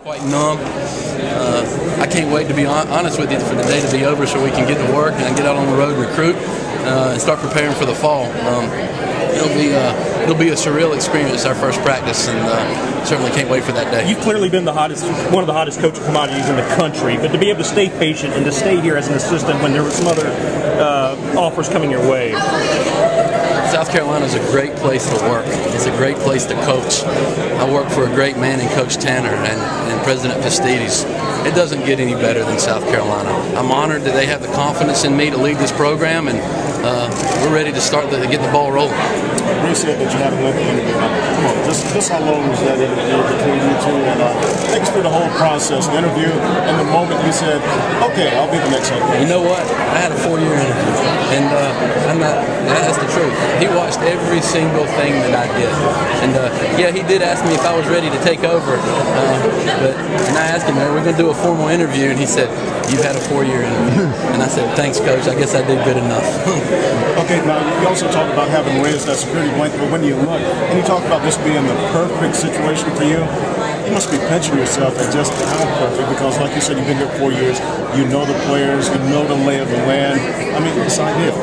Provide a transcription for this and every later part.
Quite numb. I can't wait, to be honest with you, for the day to be over so we can get to work and get out on the road and recruit and start preparing for the fall. It'll be a surreal experience, our first practice, and certainly can't wait for that day. You've clearly been one of the hottest coaching commodities in the country, but to be able to stay patient and to stay here as an assistant when there were some other offers coming your way. South Carolina is a great place to work. It's a great place to coach. I work for a great man in Coach Tanner and President Pastides. It doesn't get any better than South Carolina. I'm honored that they have the confidence in me to lead this program, and we're ready to get the ball rolling. Ray said that you had a lengthy interview. Come on, just how long was that interview between you two? And take us through the whole process, the interview, and the moment you said, "Okay, I'll be the next head coach." You know what? I had a 4-year interview, and that's the truth. He watched every single thing that I did, and yeah, he did ask me if I was ready to take over. And I asked him, "Are we going to do a formal interview?" And he said, "You've had a 4-year interview." And I said, "Thanks, Coach. I guess I did good enough." Okay, now you also talked about having raised that security blanket, but when you look and you talk about this being the perfect situation for you, you must be pinching yourself at just how perfect, because like you said, you've been here 4 years, you know the players, you know the lay of the land. I mean, it's ideal.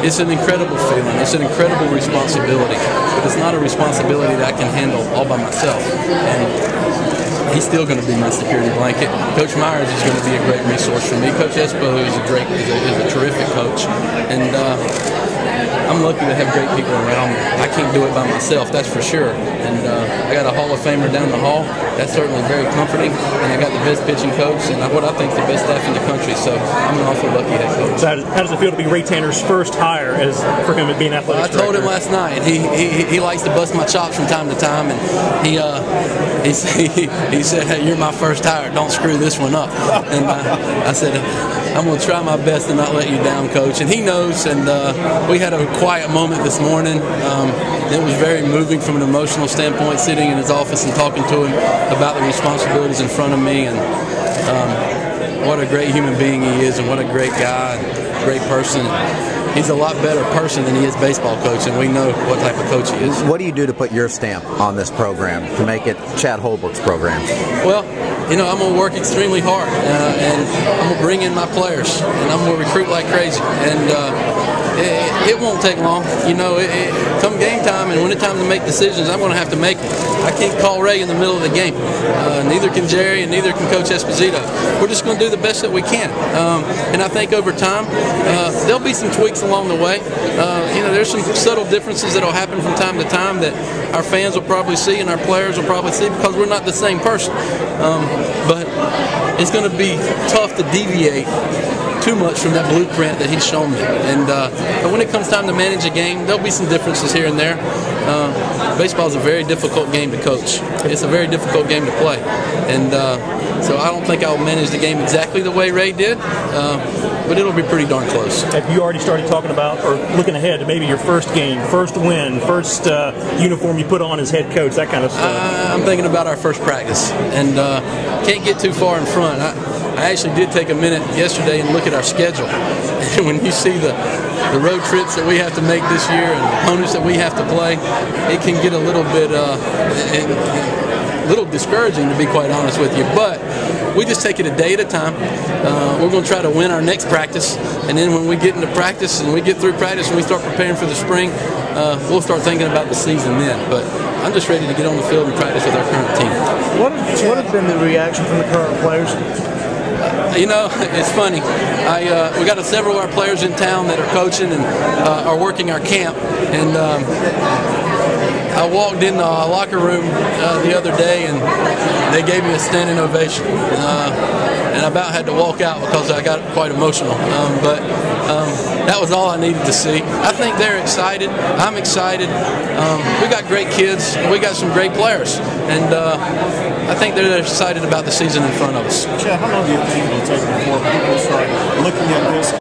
It's an incredible feeling. It's an incredible responsibility, but it's not a responsibility that I can handle all by myself. And he's still going to be my security blanket. Coach Myers is going to be a great resource for me. Coach Espo is a terrific coach, and I'm lucky to have great people around me. I can't do it by myself, that's for sure. And I got a Hall of Famer down the hall. That's certainly very comforting. And I got the best pitching coach and what I think is the best staff in the country. So I'm an awful lucky head coach. So how does it feel to be Ray Tanner's first hire for him at being athletics director? I told him last night. He likes to bust my chops from time to time, and he said, "Hey, you're my first hire. Don't screw this one up." And I said, "I'm going to try my best to not let you down, Coach." And he knows. And we had a quiet moment this morning. It was very moving from an emotional standpoint, sitting in his office and talking to him about the responsibilities in front of me, and what a great human being he is, and what a great guy, great person. He's a lot better person than he is baseball coach, and we know what type of coach he is. What do you do to put your stamp on this program, to make it Chad Holbrook's program? Well, you know, I'm going to work extremely hard, and I'm going to bring in my players, and I'm going to recruit like crazy. And it won't take long. You know, come game time and when it's time to make decisions, I'm going to have to make them. I can't call Ray in the middle of the game. Neither can Jerry, and neither can Coach Esposito. We're just going to do the best that we can. And I think over time, there'll be some tweaks along the way. You know, there's some subtle differences that will happen from time to time that our fans will probably see and our players will probably see, because we're not the same person. But it's going to be tough to deviate too much from that blueprint that he's shown me. And but when it comes time to manage a game, there'll be some differences here and there. Baseball is a very difficult game to coach. It's a very difficult game to play. And so I don't think I'll manage the game exactly the way Ray did, but it'll be pretty darn close. Have you already started talking about, or looking ahead to maybe your first game, first win, first uniform you put on as head coach, that kind of stuff? I'm thinking about our first practice, and can't get too far in front. I actually did take a minute yesterday and look at our schedule. And when you see the road trips that we have to make this year and the opponents that we have to play, it can get a little bit little discouraging, to be quite honest with you. But we just take it a day at a time. We're going to try to win our next practice, and then when we get into practice and we get through practice and we start preparing for the spring, we'll start thinking about the season then. But I'm just ready to get on the field and practice with our current team. What has been the reaction from the current players? You know, it's funny. We got several of our players in town that are coaching and are working our camp. And I walked in the locker room the other day, and they gave me a standing ovation. And I about had to walk out because I got quite emotional. But that was all I needed to see. I think they're excited. I'm excited. We got great kids. We got some great players. And I think they're excited about the season in front of us. Chad, how long do you think it'll take before people start looking at this